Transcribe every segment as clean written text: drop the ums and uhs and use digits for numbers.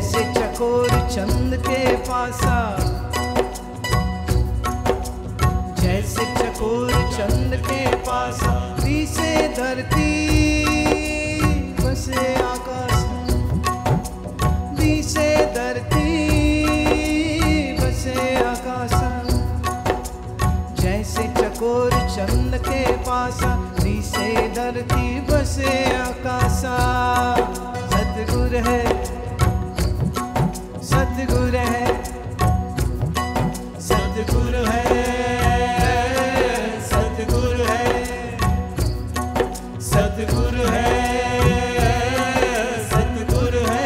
जैसे चकोर चंद के पासा, जैसे चकोर चंद के पासा, से धरती बसे आकाश, से धरती बसे आकाश, जैसे चकोर चंद के पासा, से धरती बसे आकाशा। सतगुर है, सतगुर है, सतगुर है, सतगुर है, सतगुर है, सतगुर है।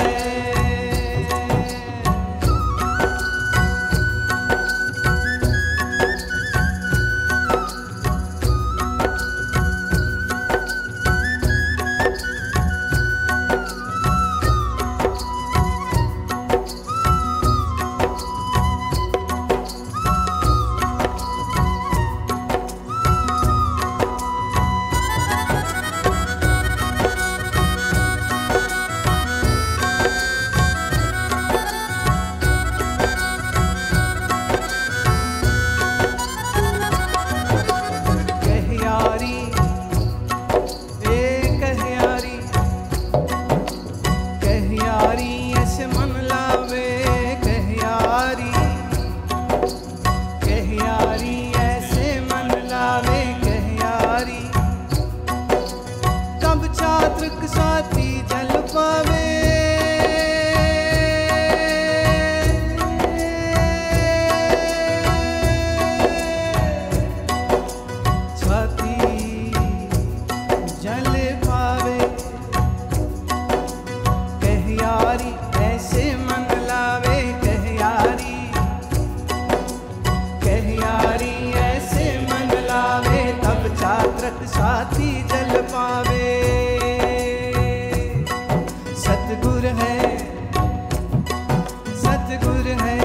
साथी जल पावे। सतगुर है, सतगुर है,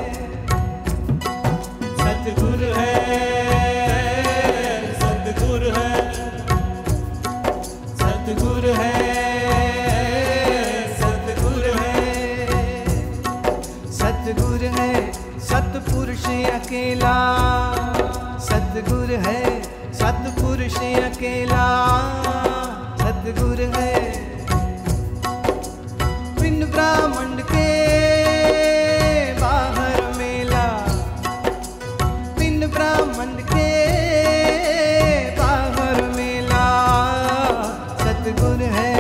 सतगुर है, सतगुर है, सतगुर है, सतगुर है, सतगुर है, सतपुरुष अकेला। सतगुर है, सतपुरुष अकेला। सतगुर है, पिंड ब्राह्मण के बाहर मेला। पिंड ब्राह्मण के बाहर मेला। सतगुर है,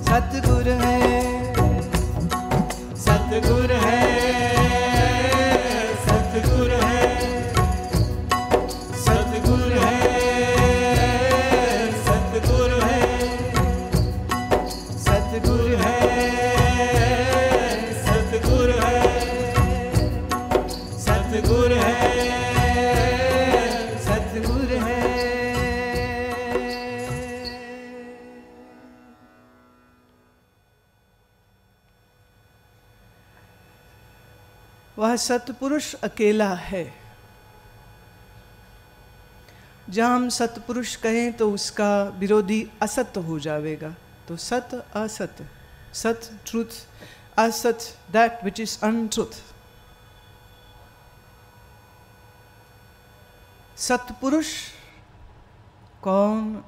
सतगुर है, सतगुर है, सतगुर है, सतगुर है, सतगुर है, सतगुर है, सतगुर है, सतगुर है, सतगुर है। वह सतपुरुष अकेला है। जहाँ हम सतपुरुष कहें तो उसका विरोधी असत हो जाएगा। तो सत असत, सत ट्रूथ, असत दैट विच इज अनट्रूथ। सतपुरुष कौन?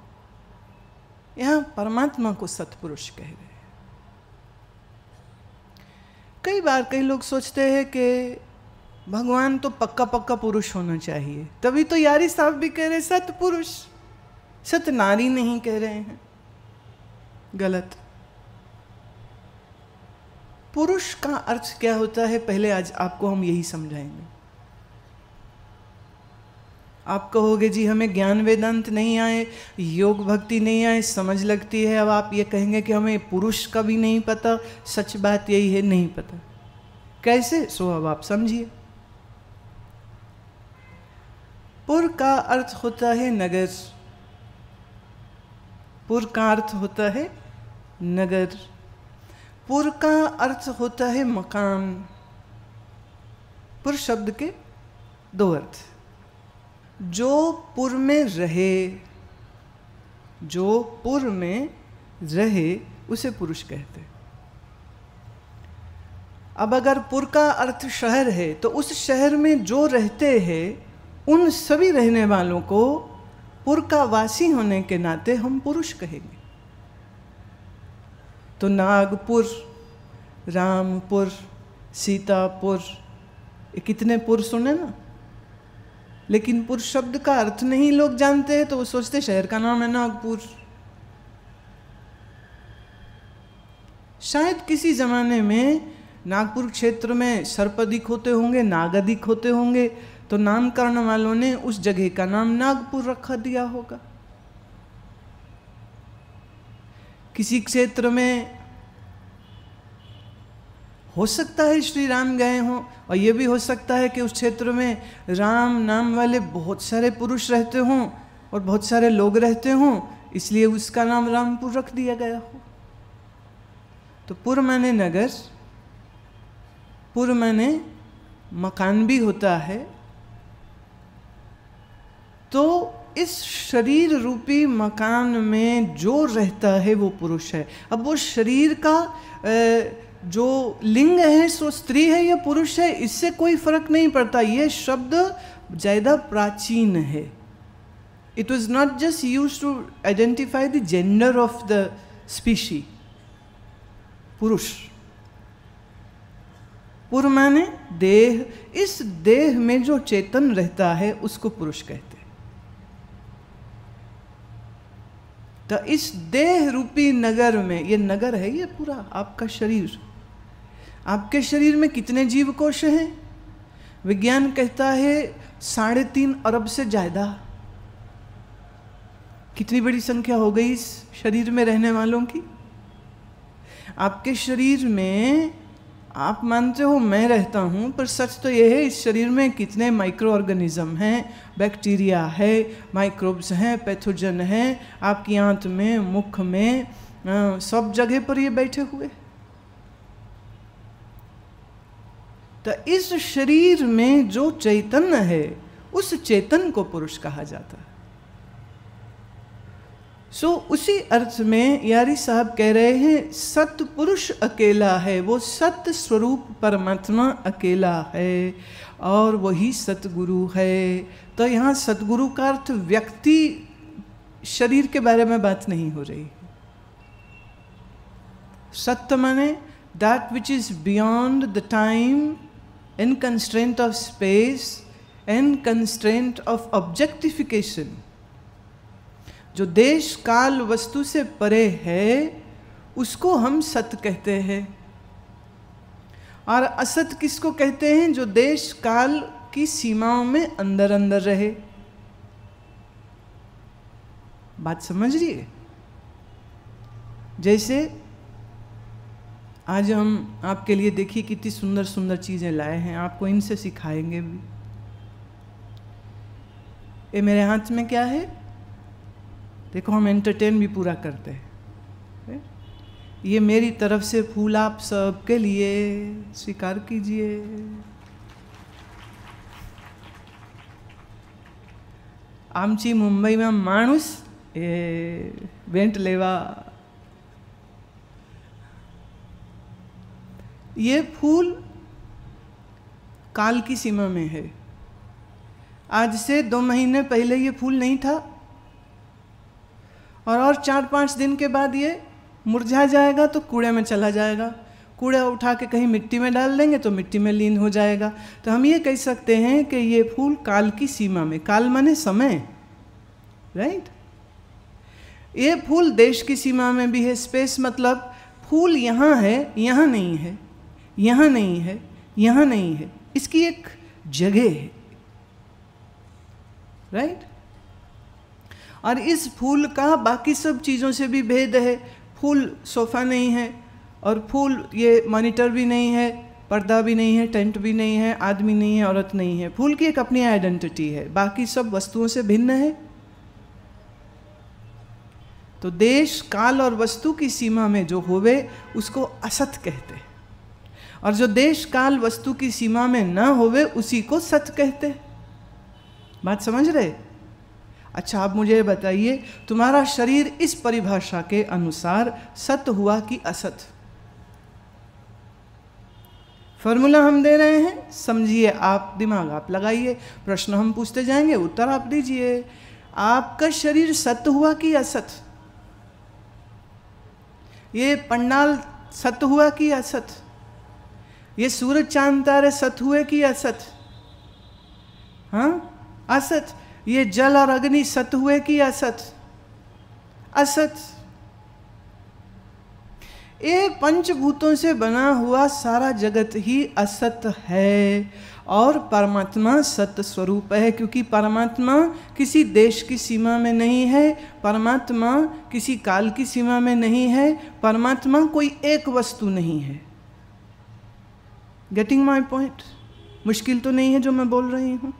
यहाँ परमात्मा को सतपुरुष कह रहे हैं। कई बार कई लोग सोचते हैं कि भगवान तो पक्का पक्का पुरुष होना चाहिए, तभी तो यारी साहब भी कह रहे सतपुरुष, सत नारी नहीं कह रहे हैं। गलत। पुरुष का अर्थ क्या होता है, पहले आज आपको हम यही समझाएंगे। आप कहोगे जी हमें ज्ञान वेदांत नहीं आए, योग भक्ति नहीं आए, समझ लगती है। अब आप ये कहेंगे कि हमें पुरुष का भी नहीं पता। सच बात यही है, नहीं पता। कैसे? सो अब आप समझिए। पुर का अर्थ होता है नगर। पुर का अर्थ होता है नगर। पुर का अर्थ होता है मकान। पुर शब्द के दो अर्थ। जो पुर में रहे, जो पुर में रहे उसे पुरुष कहते हैं। अब अगर पुर का अर्थ शहर है तो उस शहर में जो रहते हैं उन सभी रहने वालों को पुर का वासी होने के नाते हम पुरुष कहेंगे। तो नागपुर, रामपुर, सीतापुर, ये कितने पुर सुने ना, लेकिन पुर शब्द का अर्थ नहीं लोग जानते हैं, तो वो सोचते शहर का नाम है नागपुर। शायद किसी जमाने में नागपुर क्षेत्र में सर्प अधिक होते होंगे, नाग अधिक होते होंगे, तो नामकरण वालों ने उस जगह का नाम नागपुर रखा दिया होगा। किसी क्षेत्र में हो सकता है श्री राम गए हों, और यह भी हो सकता है कि उस क्षेत्र में राम नाम वाले बहुत सारे पुरुष रहते हों और बहुत सारे लोग रहते हों, इसलिए उसका नाम रामपुर रख दिया गया हो। तो पुर माने नगर, पुर माने मकान भी होता है। तो इस शरीर रूपी मकान में जो रहता है वो पुरुष है। अब वो शरीर का जो लिंग है सो स्त्री है या पुरुष है, इससे कोई फर्क नहीं पड़ता। ये शब्द ज़्यादा प्राचीन है। It was not just use to identify the gender of the species. पुरुष, पुर माने देह, इस देह में जो चेतन रहता है उसको पुरुष कहते हैं। तो इस देह रूपी नगर में, ये नगर है ये पूरा आपका शरीर। आपके शरीर में कितने जीव कोश हैं? विज्ञान कहता है 3.5 अरब से ज़्यादा। कितनी बड़ी संख्या हो गई इस शरीर में रहने वालों की। आपके शरीर में आप मानते हो मैं रहता हूँ, पर सच तो यह है इस शरीर में कितने माइक्रो ऑर्गेनिज्म हैं, बैक्टीरिया है, माइक्रोब्स हैं, पैथोजन हैं, आपकी आंत में, मुख में, सब जगह पर ये बैठे हुए। तो इस शरीर में जो चैतन्य है उस चेतन को पुरुष कहा जाता है। उसी अर्थ में यारी साहब कह रहे हैं सत पुरुष अकेला है, वो सत्य स्वरूप परमात्मा अकेला है और वही सतगुरु है। तो यहाँ सतगुरु का अर्थ व्यक्ति शरीर के बारे में बात नहीं हो रही। सत्य माने that which is beyond the time and constraint of space and constraint of objectification. जो देश काल वस्तु से परे है उसको हम सत्य कहते हैं। और असत किसको कहते हैं? जो देश काल की सीमाओं में अंदर अंदर रहे। बात समझ रही है? जैसे आज हम आपके लिए देखिए कितनी सुंदर सुंदर चीजें लाए हैं, आपको इनसे सिखाएंगे भी। ये मेरे हाथ में क्या है देखो, हम एंटरटेन भी पूरा करते हैं। ये मेरी तरफ से फूल आप सबके लिए, स्वीकार कीजिए। आमची मुंबई में मानुस वेंट लेवा। ये फूल काल की सीमा में है। आज से 2 महीने पहले ये फूल नहीं था और 4-5 दिन के बाद ये मुरझा जाएगा तो कूड़े में चला जाएगा। कूड़ा उठा के कहीं मिट्टी में डाल देंगे तो मिट्टी में लीन हो जाएगा। तो हम ये कह सकते हैं कि ये फूल काल की सीमा में, काल माने समय, राइट। ये फूल देश की सीमा में भी है। स्पेस मतलब फूल यहाँ है, यहाँ नहीं है, यहाँ नहीं है, यहाँ नहीं है, इसकी एक जगह है, राइट। और इस फूल का बाकी सब चीज़ों से भी भेद है। फूल सोफ़ा नहीं है और फूल ये मॉनिटर भी नहीं है, पर्दा भी नहीं है, टेंट भी नहीं है, आदमी नहीं है, औरत नहीं है। फूल की एक अपनी आइडेंटिटी है, बाकी सब वस्तुओं से भिन्न है। तो देश काल और वस्तु की सीमा में जो होवे उसको असत कहते हैं, और जो देश काल वस्तु की सीमा में न होवे उसी को सत कहते। बात समझ रहे? अच्छा, आप मुझे बताइए तुम्हारा शरीर इस परिभाषा के अनुसार सत हुआ कि असत? फॉर्मूला हम दे रहे हैं, समझिए आप, दिमाग आप लगाइए, प्रश्न हम पूछते जाएंगे, उत्तर आप दीजिए। आपका शरीर सत्य हुआ कि असत? ये पंडाल सत्य हुआ कि असत? ये सूरज चांद तारे सत्य हुए कि असत? हाँ, असत। ये जल और अग्नि सत्य हुए कि असत? असत। ये पंचभूतों से बना हुआ सारा जगत ही असत है और परमात्मा सत्य स्वरूप है, क्योंकि परमात्मा किसी देश की सीमा में नहीं है, परमात्मा किसी काल की सीमा में नहीं है, परमात्मा कोई एक वस्तु नहीं है। Getting my point? मुश्किल तो नहीं है जो मैं बोल रही हूं।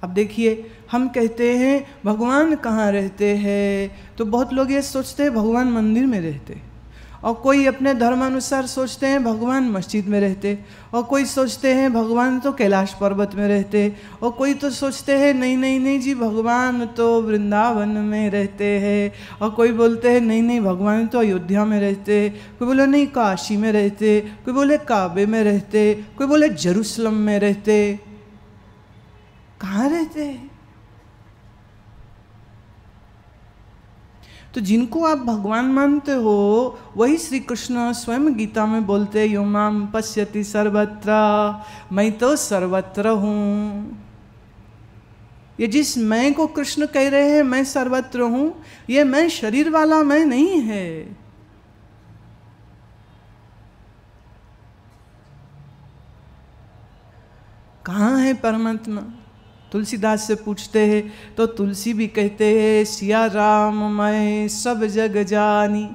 अब देखिए, हम कहते हैं भगवान कहाँ रहते हैं, तो बहुत लोग ये सोचते हैं भगवान मंदिर में रहते, और कोई अपने धर्मानुसार सोचते हैं भगवान मस्जिद में रहते, और कोई सोचते हैं भगवान तो कैलाश पर्वत में रहते, और कोई तो सोचते हैं नहीं नहीं नहीं जी भगवान तो वृंदावन में रहते हैं, और कोई बोलते हैं नहीं नहीं भगवान तो अयोध्या में रहते, कोई बोले नहीं काशी में रहते, कोई बोले काबे में रहते, कोई बोले जेरूसलम में रहते। कहाँ रहते हैं? तो जिनको आप भगवान मानते हो वही श्री कृष्ण स्वयं गीता में बोलते यो माम पश्यति सर्वत्र, मैं तो सर्वत्र हूं। ये जिस मैं को कृष्ण कह रहे हैं मैं सर्वत्र हूं, ये मैं शरीर वाला मैं नहीं है। कहाँ है परमात्मा? तुलसीदास से पूछते हैं तो तुलसी भी कहते हैं सिया राम मैं सब जग जानी,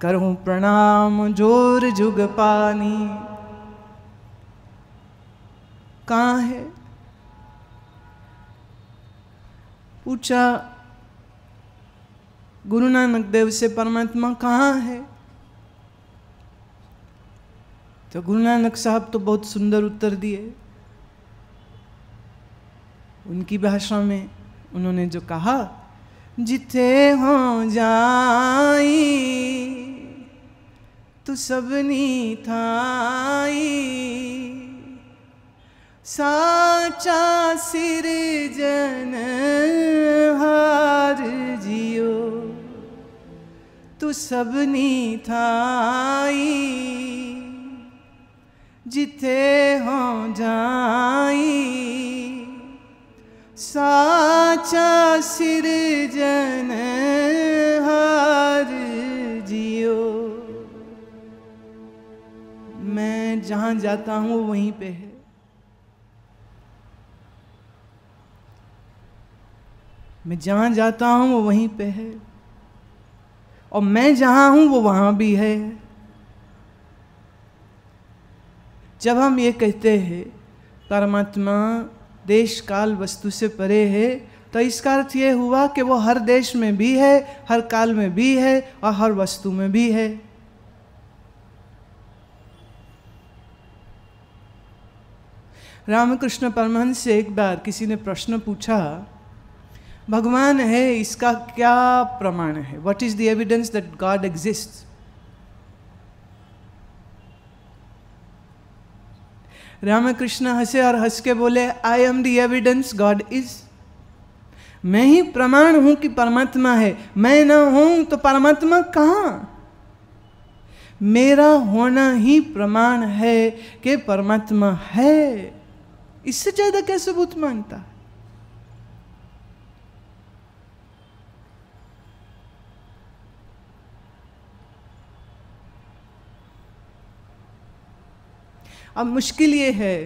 करूं प्रणाम जोर जुग पानी। कहाँ है? पूछा गुरु नानक देव से परमात्मा कहाँ है, तो गुरु नानक साहब तो बहुत सुंदर उत्तर दिए। उनकी भाषा में उन्होंने जो कहा, जिथे हो जाई तू सबनी थाई, साचा सिरजन हार जियो तू सबनी थाई, जिथे हो जाई साचा सिरजन हार जियो। मैं जहां जाता हूं वहीं पे है, मैं जहां जाता हूं वो वहीं पे है, और मैं जहां हूं वो वहां भी है। जब हम ये कहते हैं परमात्मा देश काल वस्तु से परे है, तो इसका अर्थ ये हुआ कि वो हर देश में भी है, हर काल में भी है और हर वस्तु में भी है। रामकृष्ण परमहंस से एक बार किसी ने प्रश्न पूछा, भगवान है इसका क्या प्रमाण है? What is the evidence that God exists? Ramakrishna हंसे और हंस के बोले, I am the evidence God is. मैं ही प्रमाण हूं कि परमात्मा है, मैं ना हूं तो परमात्मा कहां? मेरा होना ही प्रमाण है कि परमात्मा है। इससे ज्यादा कैसे भूत मानता? अब मुश्किल ये है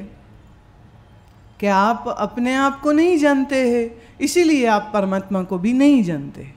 कि आप अपने आप को नहीं जानते हैं, इसीलिए आप परमात्मा को भी नहीं जानते।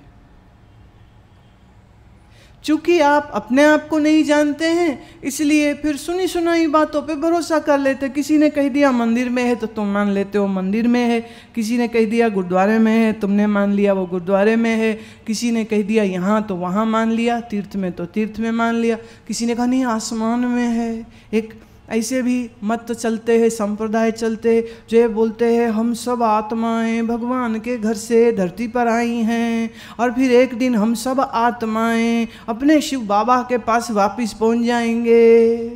चूंकि आप अपने आप को नहीं जानते हैं, इसलिए फिर सुनी सुनाई बातों पे भरोसा कर लेते। किसी ने कह दिया मंदिर में है तो तुम मान लेते हो मंदिर में है, किसी ने कह दिया गुरुद्वारे में है, तुमने मान लिया वो गुरुद्वारे में है, किसी ने कह दिया यहाँ तो वहाँ मान लिया, तीर्थ में तो तीर्थ में मान लिया, किसी ने कहा नहीं आसमान में है। एक ऐसे भी मत चलते हैं, संप्रदाय चलते हैं जो ये बोलते हैं हम सब आत्माएं भगवान के घर से धरती पर आई हैं और फिर एक दिन हम सब आत्माएं अपने शिव बाबा के पास वापस पहुंच जाएंगे।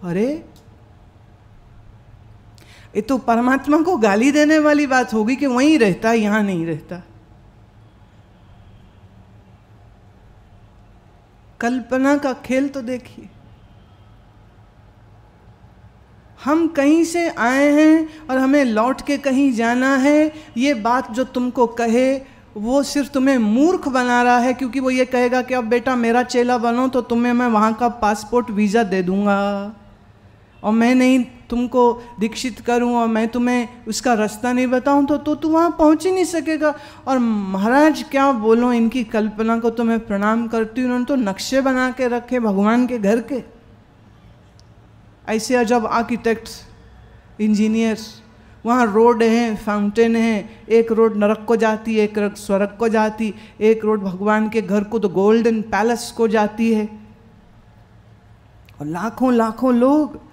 अरे ये तो परमात्मा को गाली देने वाली बात होगी कि वहीं रहता, यहां नहीं रहता। कल्पना का खेल तो देखिए। हम कहीं से आए हैं और हमें लौट के कहीं जाना है, ये बात जो तुमको कहे वो सिर्फ तुम्हें मूर्ख बना रहा है, क्योंकि वो ये कहेगा कि अब बेटा मेरा चेला बनो तो तुम्हें मैं वहाँ का पासपोर्ट वीज़ा दे दूँगा और मैं नहीं तुमको दीक्षित करूं और मैं तुम्हें उसका रास्ता नहीं बताऊं तो तू वहाँ पहुँच ही नहीं सकेगा। और महाराज क्या बोलो, इनकी कल्पना को तो मैं प्रणाम करती हूँ। उन्होंने तो नक्शे बना के रखे भगवान के घर के, ऐसे अजब आर्किटेक्ट्स, इंजीनियर्स। वहाँ रोड हैं, फाउंटेन हैं, एक रोड नरक को जाती है, एक रोड स्वर्ग को जाती, एक रोड भगवान के घर को तो गोल्डन पैलेस को जाती है। और लाखों लाखों लोग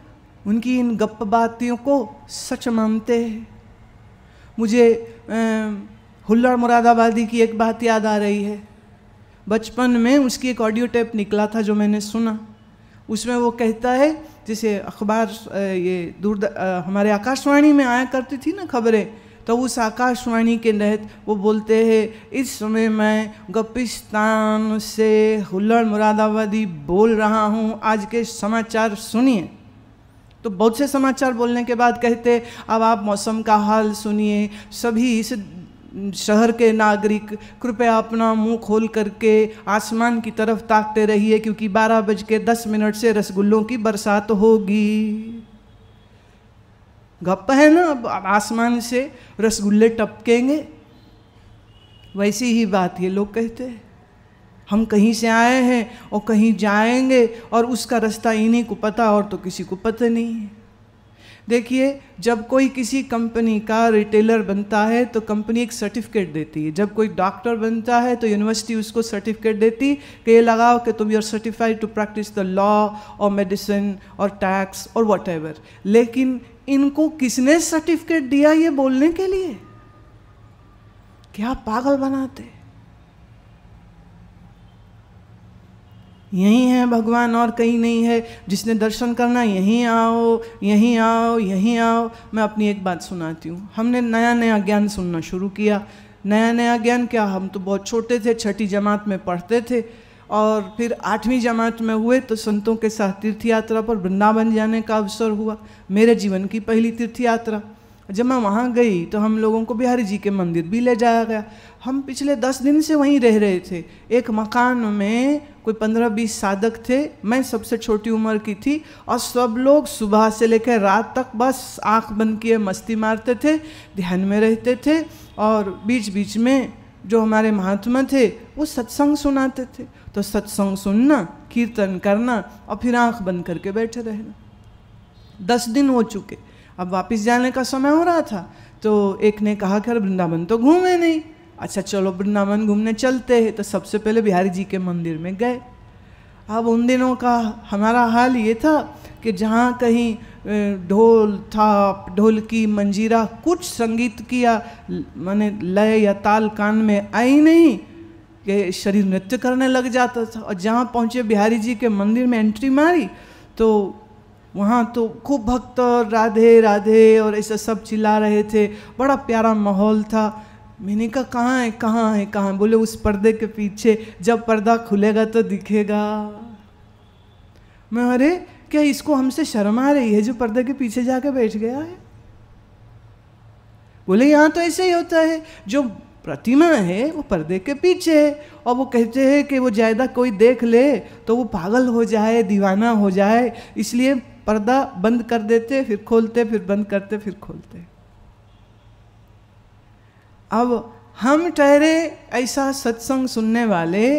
उनकी इन गप्प बातियों को सच मानते हैं। मुझे हुल्लड़ मुरादाबादी की एक बात याद आ रही है। बचपन में उसकी एक ऑडियो टेप निकला था जो मैंने सुना। उसमें वो कहता है, जैसे अखबार ये हमारे आकाशवाणी में आया करती थी ना खबरें, तो उस आकाशवाणी के तहत वो बोलते हैं इस समय मैं गप्पिस्तान से हुल्लड़ मुरादाबादी बोल रहा हूँ, आज के समाचार सुनिए। तो बहुत से समाचार बोलने के बाद कहते अब आप मौसम का हाल सुनिए। सभी इस शहर के नागरिक कृपया अपना मुंह खोल करके आसमान की तरफ ताकते रहिए, क्योंकि 12:10 से रसगुल्लों की बरसात होगी। गप्प है ना, अब आसमान से रसगुल्ले टपकेंगे। वैसी ही बात ये लोग कहते हैं। हम कहीं से आए हैं और कहीं जाएंगे और उसका रास्ता इन्हीं को पता, और तो किसी को पता नहीं है। देखिए, जब कोई किसी कंपनी का रिटेलर बनता है तो कंपनी एक सर्टिफिकेट देती है। जब कोई डॉक्टर बनता है तो यूनिवर्सिटी उसको सर्टिफिकेट देती कि ये लगाओ कि तुम you are certified to practise the law और मेडिसिन और टैक्स और व्हाटएवर। लेकिन इनको किसने सर्टिफिकेट दिया ये बोलने के लिए? क्या पागल बनाते। यहीं है भगवान और कहीं नहीं है। जिसने दर्शन करना यहीं आओ, यहीं आओ, यहीं आओ। मैं अपनी एक बात सुनाती हूँ। हमने नया नया ज्ञान सुनना शुरू किया। नया नया ज्ञान क्या, हम तो बहुत छोटे थे, 6ठी जमात में पढ़ते थे, और फिर 8वीं जमात में हुए तो संतों के साथ तीर्थ यात्रा पर वृंदावन जाने का अवसर हुआ। मेरे जीवन की पहली तीर्थ यात्रा। जब मैं वहाँ गई तो हम लोगों को बिहारी जी के मंदिर भी ले जाया गया। हम पिछले 10 दिन से वहीं रह रहे थे। एक मकान में कोई 15-20 साधक थे, मैं सबसे छोटी उम्र की थी, और सब लोग सुबह से लेकर रात तक बस आंख बंद किए मस्ती मारते थे, ध्यान में रहते थे, और बीच बीच में जो हमारे महात्मा थे वो सत्संग सुनाते थे। तो सत्संग सुनना, कीर्तन करना और फिर आंख बंद करके बैठे रहना। 10 दिन हो चुके, अब वापस जाने का समय हो रहा था। तो एक ने कहा कि वृंदावन तो घूमे नहीं, अच्छा चलो वृंदावन घूमने चलते हैं। तो सबसे पहले बिहारी जी के मंदिर में गए। अब उन दिनों का हमारा हाल ये था कि जहाँ कहीं ढोल था, ढोलकी, मंजीरा, कुछ संगीत किया माने लय या ताल कान में आई नहीं कि शरीर नृत्य करने लग जाता था। और जहाँ पहुँचे बिहारी जी के मंदिर में एंट्री मारी तो वहाँ तो खूब भक्त राधे राधे और ऐसा सब चिल्ला रहे थे। बड़ा प्यारा माहौल था। मैंने कहा कहाँ है, कहाँ है, कहाँ है? बोले उस पर्दे के पीछे, जब पर्दा खुलेगा तो दिखेगा। मैं अरे क्या इसको हमसे शर्म आ रही है जो पर्दे के पीछे जाके बैठ गया है? बोले यहाँ तो ऐसे ही होता है, जो प्रतिमा है वो पर्दे के पीछे है, और वो कहते हैं कि वो ज़्यादा कोई देख ले तो वो पागल हो जाए, दीवाना हो जाए, इसलिए पर्दा बंद कर देते, फिर खोलते, फिर बंद करते, फिर खोलते। अब हम ठहरे ऐसा सत्संग सुनने वाले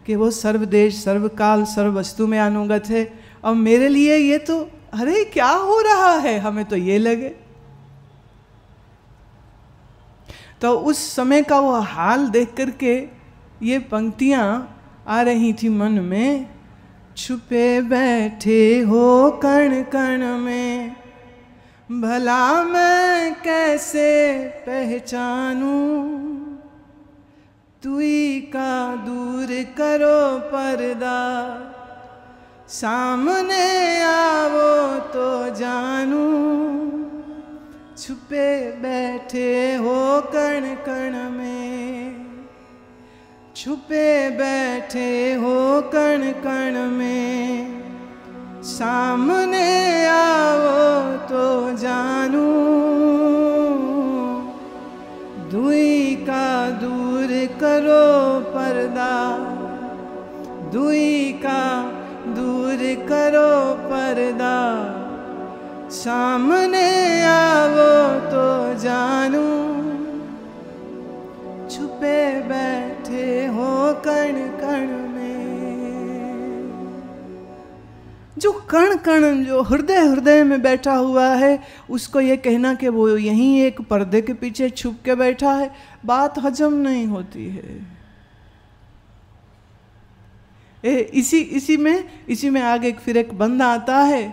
कि वो सर्वदेश सर्वकाल सर्व वस्तु में अनुगत है। अब मेरे लिए ये तो अरे क्या हो रहा है, हमें तो ये लगे। तो उस समय का वो हाल देख करके ये पंक्तियाँ आ रही थी मन में छुपे बैठे हो कण कण में, भला मैं कैसे पहचानूं। तुई का दूर करो पर्दा, सामने आवो तो जानूं। छुपे बैठे हो कण कण में, छुपे बैठे हो कण कण में, सामने आओ तो जानूं। दुई का दूर करो पर्दा, दुई का दूर करो पर्दा, सामने आओ तो जानूं। छुपे बैठे हो कण कण में। जो कण कण, जो हृदय हृदय में बैठा हुआ है, उसको ये कहना कि वो यहीं एक पर्दे के पीछे छुप के बैठा है, बात हजम नहीं होती है। इसी में आगे फिर एक बंदा आता है।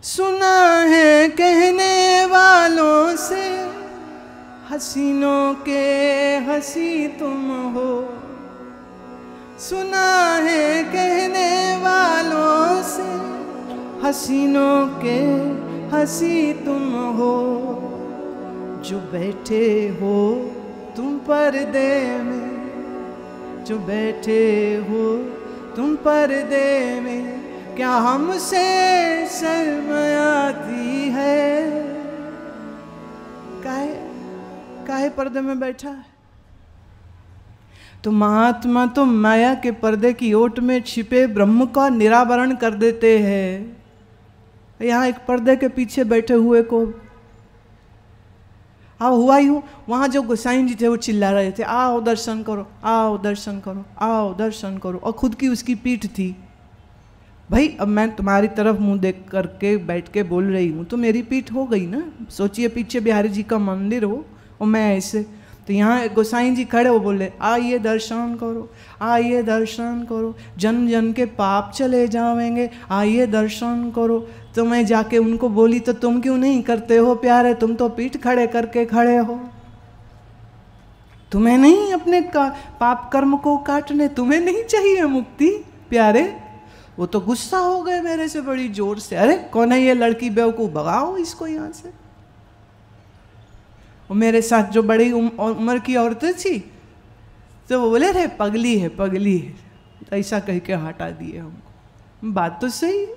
सुना है कहने वालों से, हसीनों के हंसी तुम हो। सुना है कहने वालों से, हसीनों के हंसी तुम हो। जो बैठे हो तुम पर्दे में, जो बैठे हो तुम पर्दे में, क्या हमसे शर्म आती है। काहे पर्दे में बैठा है? तो महात्मा तो माया के पर्दे की ओट में छिपे ब्रह्म का निरावरण कर देते हैं। यहाँ एक पर्दे के पीछे बैठे हुए को हुआ ही हूँ। वहाँ जो गोसाई जी थे वो चिल्ला रहे थे, आओ दर्शन करो, आओ दर्शन करो, आओ दर्शन करो, और खुद की उसकी पीठ थी। भाई अब मैं तुम्हारी तरफ मुंह देख करके बैठ के बोल रही हूँ तो मेरी पीठ हो गई ना। सोचिए पीछे बिहारी जी का मंदिर हो और मैं ऐसे, तो यहाँ गोसाई जी खड़े हो, बोले आइए दर्शन करो, आइए दर्शन करो, जन्म जन्म के पाप चले जाएंगे, आइए दर्शन करो। तो मैं जाके उनको बोली, तो तुम क्यों नहीं करते हो प्यारे, तुम तो पीठ खड़े करके खड़े हो, तुम्हें नहीं अपने पाप कर्म को काटने, तुम्हें नहीं चाहिए मुक्ति प्यारे। वो तो गुस्सा हो गए मेरे से बड़ी जोर से, अरे कौन है ये लड़की बेवकूफ, भगाओ इसको यहाँ से। और मेरे साथ जो बड़ी उम्र की औरतें थी तो वो बोले रे पगली है, पगली है, ऐसा कह के हटा दिए हमको। बात तो सही है,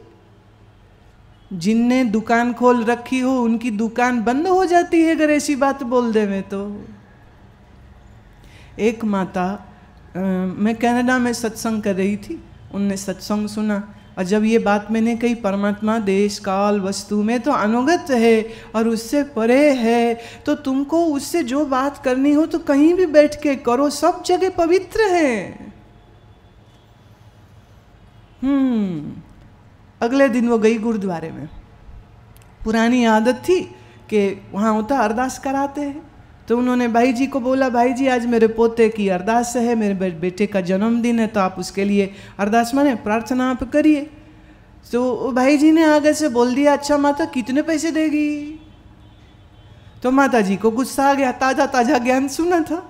जिनने दुकान खोल रखी हो उनकी दुकान बंद हो जाती है अगर ऐसी बात बोल दे में। तो एक माता, मैं कनाडा में सत्संग कर रही थी, उनने सत्संग सुना और जब ये बात मैंने कही, परमात्मा देश काल वस्तु में तो अनुगत है और उससे परे है, तो तुमको उससे जो बात करनी हो तो कहीं भी बैठ के करो, सब जगह पवित्र है। अगले दिन वो गई गुरुद्वारे में। पुरानी आदत थी कि वहाँ होता अरदास कराते हैं, तो उन्होंने भाई जी को बोला, भाई जी आज मेरे पोते की अरदास है, मेरे बेटे का जन्मदिन है, तो आप उसके लिए अरदास माने प्रार्थना आप करिए। तो भाई जी ने आगे से बोल दिया, अच्छा माता कितने पैसे देगी। तो माता जी को गुस्सा आ गया, ताज़ा ताज़ा ज्ञान सुना था,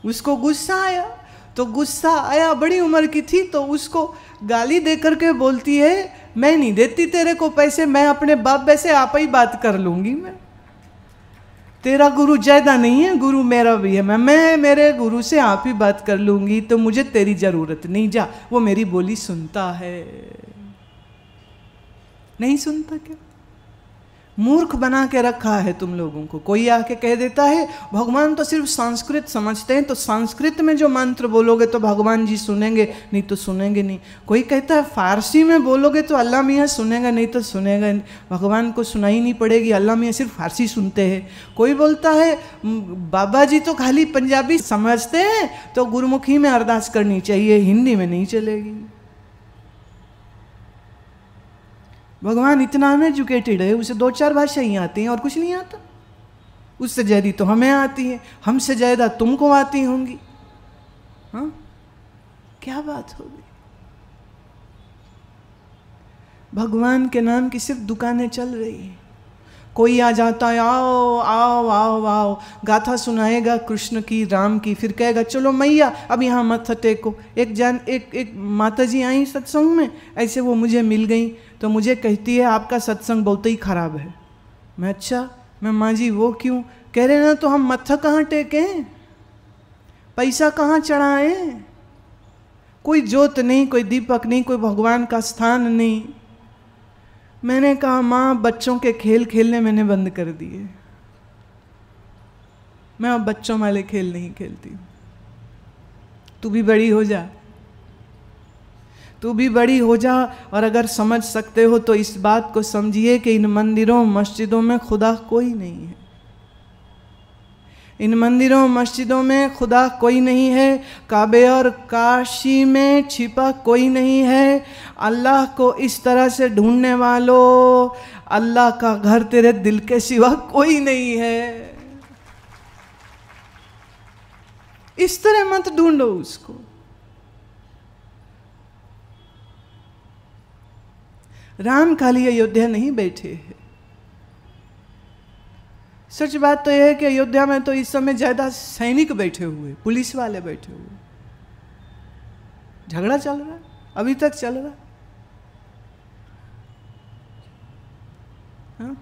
उसको गुस्सा आया। तो गुस्सा आया, बड़ी उम्र की थी, तो उसको गाली दे करके बोलती है, मैं नहीं देती तेरे को पैसे, मैं अपने बाप से आप ही बात कर लूँगी, मैं तेरा गुरु ज्यादा नहीं है, गुरु मेरा भी है, मैं मेरे गुरु से आप ही बात कर लूँगी, तो मुझे तेरी ज़रूरत नहीं, जा। वो मेरी बोली सुनता है, नहीं सुनता क्या? मूर्ख बना के रखा है तुम लोगों को। कोई आके कह देता है भगवान तो सिर्फ संस्कृत समझते हैं, तो संस्कृत में जो मंत्र बोलोगे तो भगवान जी सुनेंगे, नहीं तो सुनेंगे नहीं। कोई कहता है फारसी में बोलोगे तो अल्लाह मियाँ सुनेगा, नहीं तो सुनेगा नहीं, भगवान को सुनाई नहीं पड़ेगी, अल्लाह मियाँ सिर्फ फारसी सुनते हैं। कोई बोलता है बाबा जी तो खाली पंजाबी समझते हैं, तो गुरुमुखी में अरदास करनी चाहिए, हिंदी में नहीं चलेगी। भगवान इतना अनएजुकेटेड है, उसे 2-4 भाषाएं आती हैं और कुछ नहीं आता। उससे ज़्यादा तो हमें आती है, हमसे ज़्यादा तुमको आती होंगी। हाँ, क्या बात होगी। भगवान के नाम की सिर्फ दुकानें चल रही हैं। कोई आ जाता है, आओ आओ आओ आओ, गाथा सुनाएगा कृष्ण की, राम की, फिर कहेगा चलो मैया अब यहाँ मत टेको। एक माता जी आई सत्संग में, ऐसे वो मुझे मिल गई तो मुझे कहती है आपका सत्संग बहुत ही खराब है। मैं अच्छा, मैं माँ जी वो क्यों? कह रहे ना तो हम मत्था कहाँ टेकें, पैसा कहाँ चढ़ाएं, कोई ज्योत नहीं, कोई दीपक नहीं, कोई भगवान का स्थान नहीं। मैंने कहा माँ बच्चों के खेल खेलने मैंने बंद कर दिए, मैं अब बच्चों वाले खेल नहीं खेलती हूँ। तू भी बड़ी हो जा, तू भी बड़ी हो जा। और अगर समझ सकते हो तो इस बात को समझिए कि इन मंदिरों मस्जिदों में खुदा कोई नहीं है। इन मंदिरों मस्जिदों में खुदा कोई नहीं है। काबे और काशी में छिपा कोई नहीं है। अल्लाह को इस तरह से ढूंढने वालों, अल्लाह का घर तेरे दिल के सिवा कोई नहीं है। इस तरह मत ढूंढो उसको। राम खाली अयोध्या नहीं बैठे हैं। सच बात तो यह है कि अयोध्या में तो इस समय ज्यादा सैनिक बैठे हुए, पुलिस वाले बैठे हुए, झगड़ा चल रहा है, अभी तक चल रहा है। हाँ?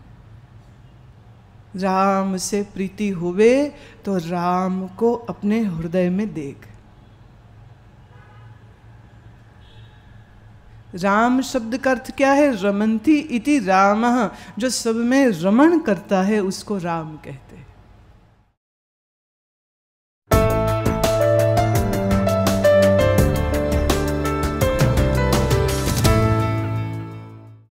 राम से प्रीति हुए तो राम को अपने हृदय में देख। राम शब्द का अर्थ क्या है? रमन्ति इति रामः, जो सब में रमण करता है उसको राम कहते हैं।